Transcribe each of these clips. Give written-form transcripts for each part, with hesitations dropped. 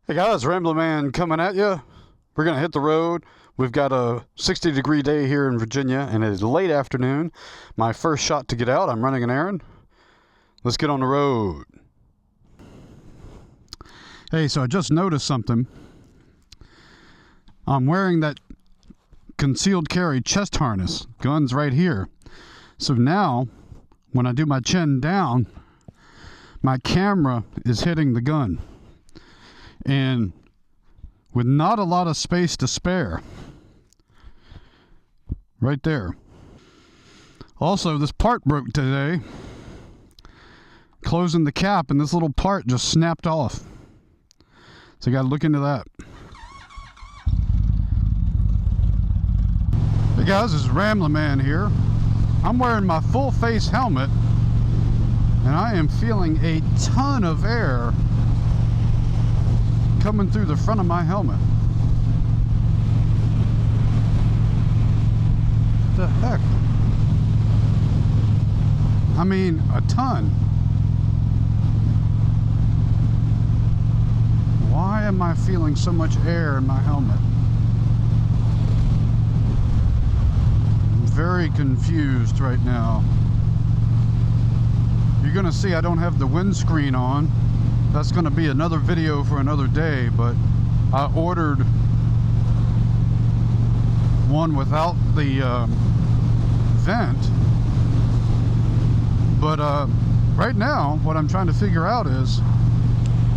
Hey guys, Rambler Man coming at you. We're going to hit the road. We've got a 60-degree day here in Virginia, and it is late afternoon. My first shot to get out. I'm running an errand. Let's get on the road. Hey, so I just noticed something. I'm wearing that concealed carry chest harness. Gun's right here. So now, when I do my chin down, my camera is hitting the gun. And with not a lot of space to spare. Right there. Also, this part broke today. Closing the cap, and this little part just snapped off. So I got to look into that. Hey guys, this is Rambler Man here. I'm wearing my full face helmet, and I am feeling a ton of air coming through the front of my helmet. What the heck? I mean, a ton. Why am I feeling so much air in my helmet? I'm very confused right now. You're gonna see I don't have the windscreen on. That's going to be another video for another day, but I ordered one without the vent. But right now, what I'm trying to figure out is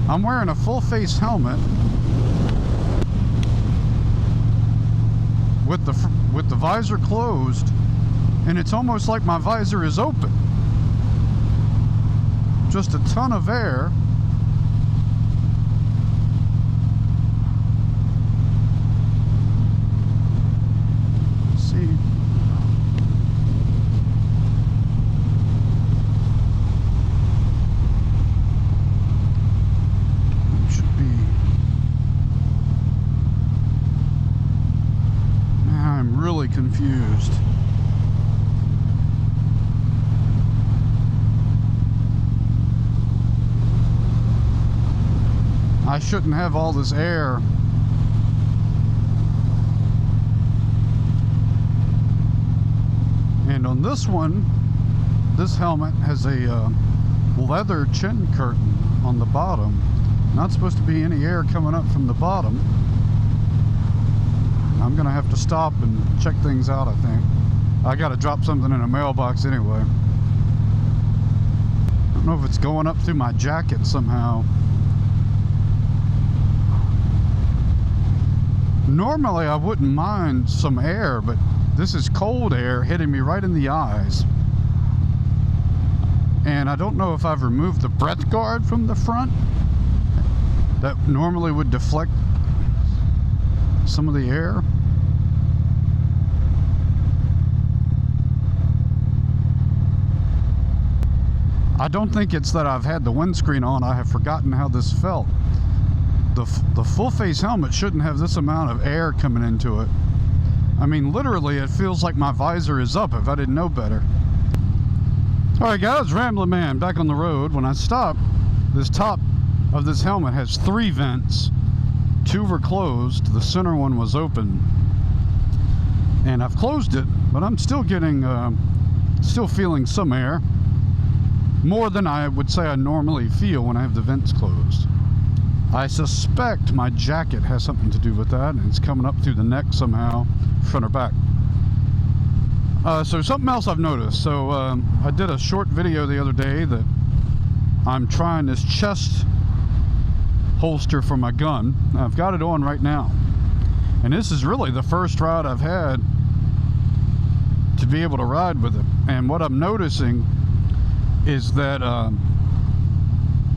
I'm wearing a full face helmet with the visor closed, and it's almost like my visor is open. Just a ton of air. Confused. I shouldn't have all this air. And on this one, this helmet has a leather chin curtain on the bottom. Not supposed to be any air coming up from the bottom. I'm gonna have to stop and check things out, I think. I gotta drop something in a mailbox anyway. I don't know if it's going up through my jacket somehow. Normally I wouldn't mind some air, but this is cold air hitting me right in the eyes. And I don't know if I've removed the breath guard from the front. That normally would deflect some of the air. I don't think it's that I've had the windscreen on. I have forgotten how this felt. The full face helmet shouldn't have this amount of air coming into it. I mean, literally, it feels like my visor is up if I didn't know better. Alright guys, Rambler Man back on the road. When I stopped, this top of this helmet has 3 vents. 2 were closed, the center one was open, and I've closed it, but I'm still getting, still feeling some air, more than I would say I normally feel when I have the vents closed. I suspect my jacket has something to do with that, and it's coming up through the neck somehow, front or back. So something else I've noticed. So I did a short video the other day that I'm trying this chest holster for my gun. I've got it on right now, and this is really the first ride I've had to be able to ride with it. And what I'm noticing is that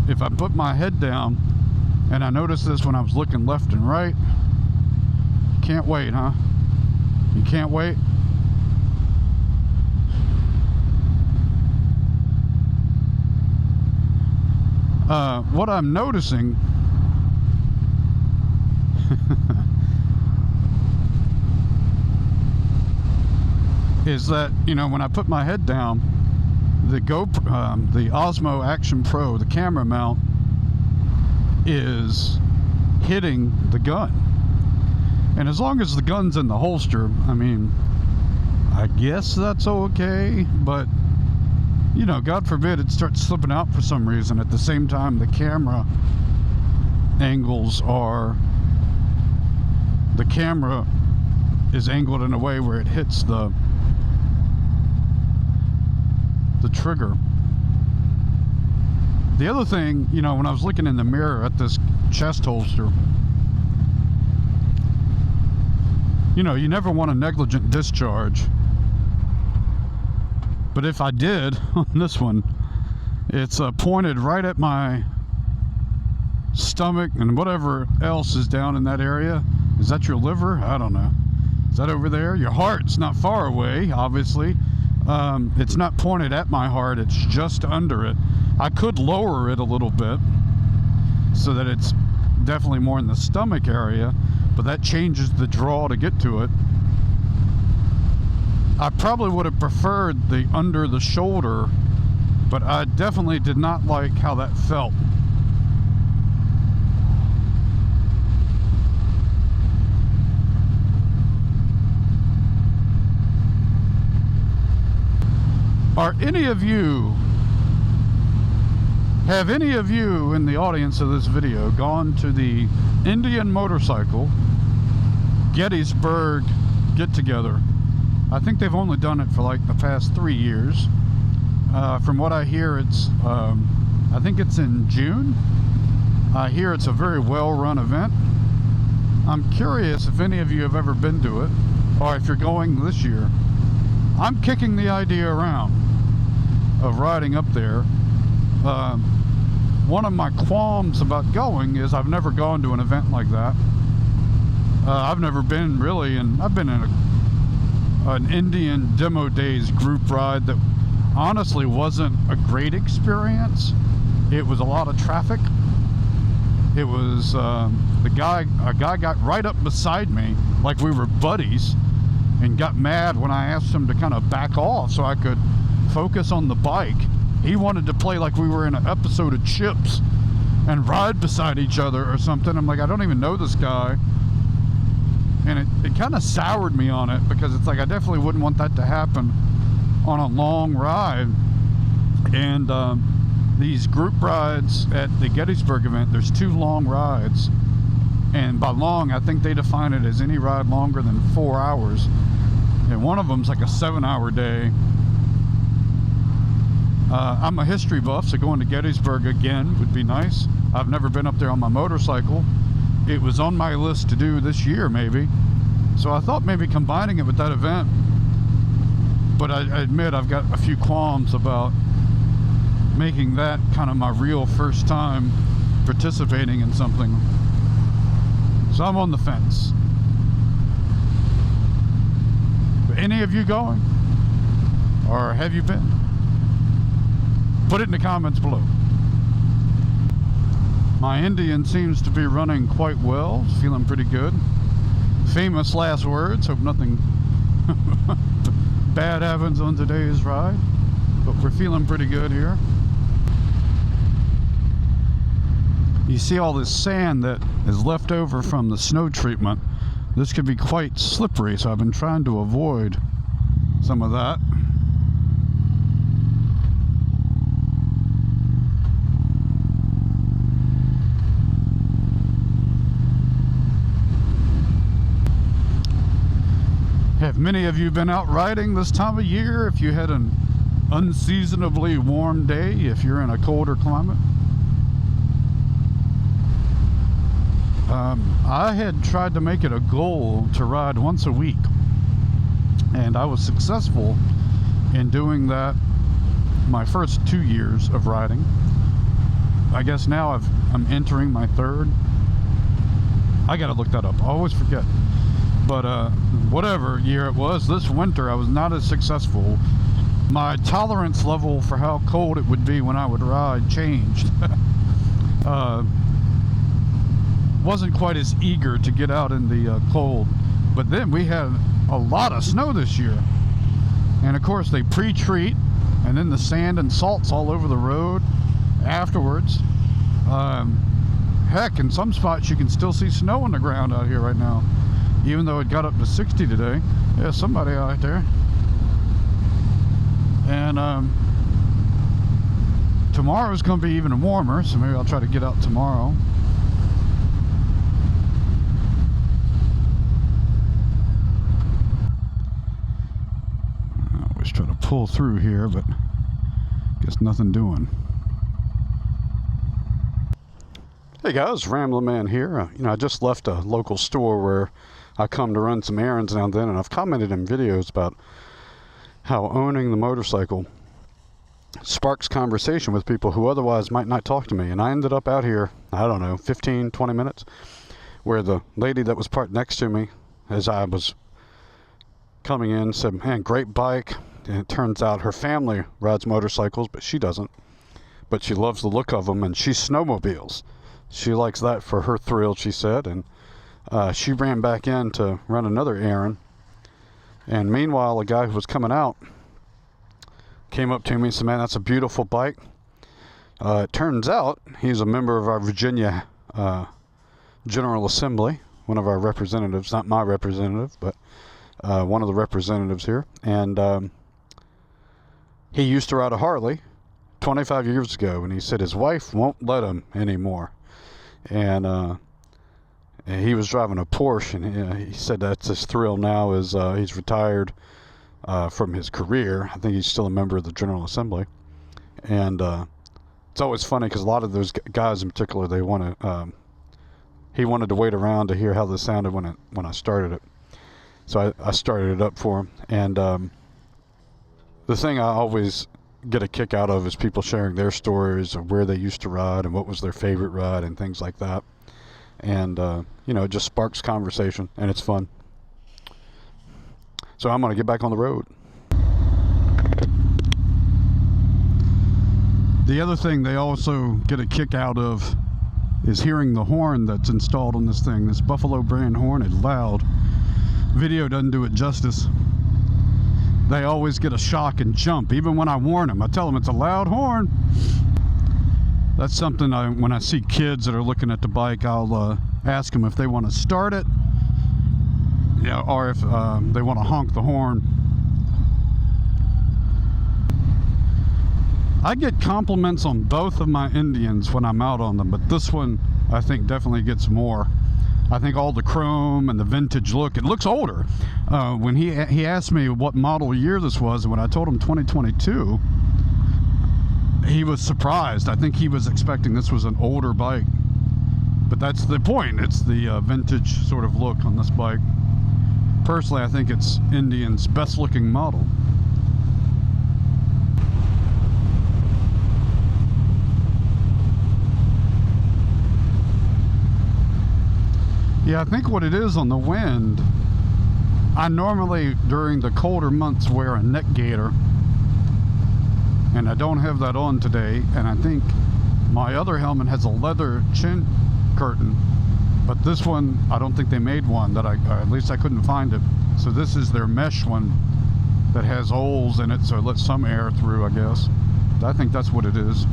if I put my head down, and I noticed this when I was looking left and right. Can't wait, huh? You can't wait? What I'm noticing is that, you know, when I put my head down, the Osmo Action Pro, the camera mount, is hitting the gun. And as long as the gun's in the holster, I mean, I guess that's okay, but you know, God forbid it starts slipping out for some reason. At the same time, the camera angles are, the camera is angled in a way where it hits the trigger. The other thing, you know, when I was looking in the mirror at this chest holster, you know, you never want a negligent discharge. But if I did on this one, it's pointed right at my stomach and whatever else is down in that area. Is that your liver? I don't know. Is that over there? Your heart's not far away, obviously. It's not pointed at my heart, it's just under it. I could lower it a little bit so that it's definitely more in the stomach area, but that changes the draw to get to it. I probably would have preferred the under the shoulder, but I definitely did not like how that felt. Have any of you in the audience of this video gone to the Indian motorcycle Gettysburg get-together? I think they've only done it for like the past 3 years. From what I hear, it's I think it's in June. I hear it's a very well-run event. I'm curious if any of you have ever been to it, or if you're going this year. I'm kicking the idea around of riding up there. One of my qualms about going is I've never gone to an event like that. I've never been really, and I've been in an Indian Demo Days group ride that honestly wasn't a great experience. It was a lot of traffic. It was a guy got right up beside me like we were buddies and got mad when I asked him to kind of back off so I could focus on the bike. He wanted to play like we were in an episode of Chips and ride beside each other or something. I'm like, I don't even know this guy. And it kind of soured me on it, because it's like I definitely wouldn't want that to happen on a long ride. And these group rides at the Gettysburg event, there's 2 long rides. And by long, I think they define it as any ride longer than 4 hours. And one of them's like a 7-hour day. I'm a history buff, so going to Gettysburg again would be nice. I've never been up there on my motorcycle. It was on my list to do this year, maybe. So I thought maybe combining it with that event. But I admit I've got a few qualms about making that kind of my real first time participating in something. So I'm on the fence. But any of you going? Or have you been? Put it in the comments below. My Indian seems to be running quite well. Feeling pretty good. Famous last words. Hope nothing bad happens on today's ride. But we're feeling pretty good here. You see all this sand that is left over from the snow treatment. This could be quite slippery, so I've been trying to avoid some of that. Have many of you been out riding this time of year? If you had an unseasonably warm day, if you're in a colder climate? I had tried to make it a goal to ride once a week, and I was successful in doing that my first 2 years of riding. I guess now I'm entering my 3rd. I gotta look that up. I always forget. But whatever year it was, this winter I was not as successful. My tolerance level for how cold it would be when I would ride changed. Wasn't quite as eager to get out in the cold. But then we had a lot of snow this year. And of course they pre-treat, and then the sand and salt's all over the road afterwards. Heck, in some spots you can still see snow on the ground out here right now, even though it got up to 60 today. Yeah, somebody out there. And tomorrow's going to be even warmer, so maybe I'll try to get out tomorrow. I always try to pull through here, but guess nothing doing. Hey guys, Ramblin' Man here. I just left a local store where I come to run some errands now and then, and I've commented in videos about how owning the motorcycle sparks conversation with people who otherwise might not talk to me. And I ended up out here, I don't know, 15, 20 minutes, where the lady that was parked next to me as I was coming in said, man, great bike. And it turns out her family rides motorcycles, but she doesn't. But she loves the look of them, and she snowmobiles. She likes that for her thrill, she said. And she ran back in to run another errand. And meanwhile, a guy who was coming out came up to me and said, man, that's a beautiful bike. It turns out he's a member of our Virginia General Assembly, one of our representatives, not my representative, but one of the representatives here. And he used to ride a Harley 25 years ago, and he said his wife won't let him anymore. And he was driving a Porsche, and he said that's his thrill now is he's retired from his career. I think he's still a member of the General Assembly. And it's always funny because a lot of those guys in particular, they want to he wanted to wait around to hear how this sounded when I started it. So I started it up for him. And the thing I always get a kick out of is people sharing their stories of where they used to ride and what was their favorite ride and things like that. And it just sparks conversation, and it's fun. So I'm going to get back on the road. The other thing they also get a kick out of is hearing the horn that's installed on this thing. This Buffalo brand horn is loud. Video doesn't do it justice. They always get a shock and jump. Even when I warn them, I tell them it's a loud horn. That's something when I see kids that are looking at the bike, I'll ask them if they want to start it, or if they want to honk the horn. I get compliments on both of my Indians when I'm out on them, but this one I think definitely gets more. I think all the chrome and the vintage look, it looks older. When he asked me what model year this was, and when I told him 2022, he was surprised. I think he was expecting this was an older bike, but that's the point. It's the vintage sort of look on this bike. Personally, I think it's Indian's best looking model. Yeah, I think what it is on the wind, I normally, during the colder months, wear a neck gaiter, and I don't have that on today. And I think my other helmet has a leather chin curtain, but this one, I don't think they made one that at least I couldn't find it. So this is their mesh one that has holes in it, so it lets some air through, I guess. I think that's what it is.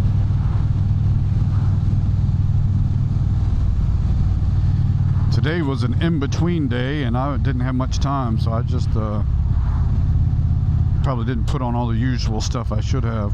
Today was an in-between day, and I didn't have much time, so I just probably didn't put on all the usual stuff I should have.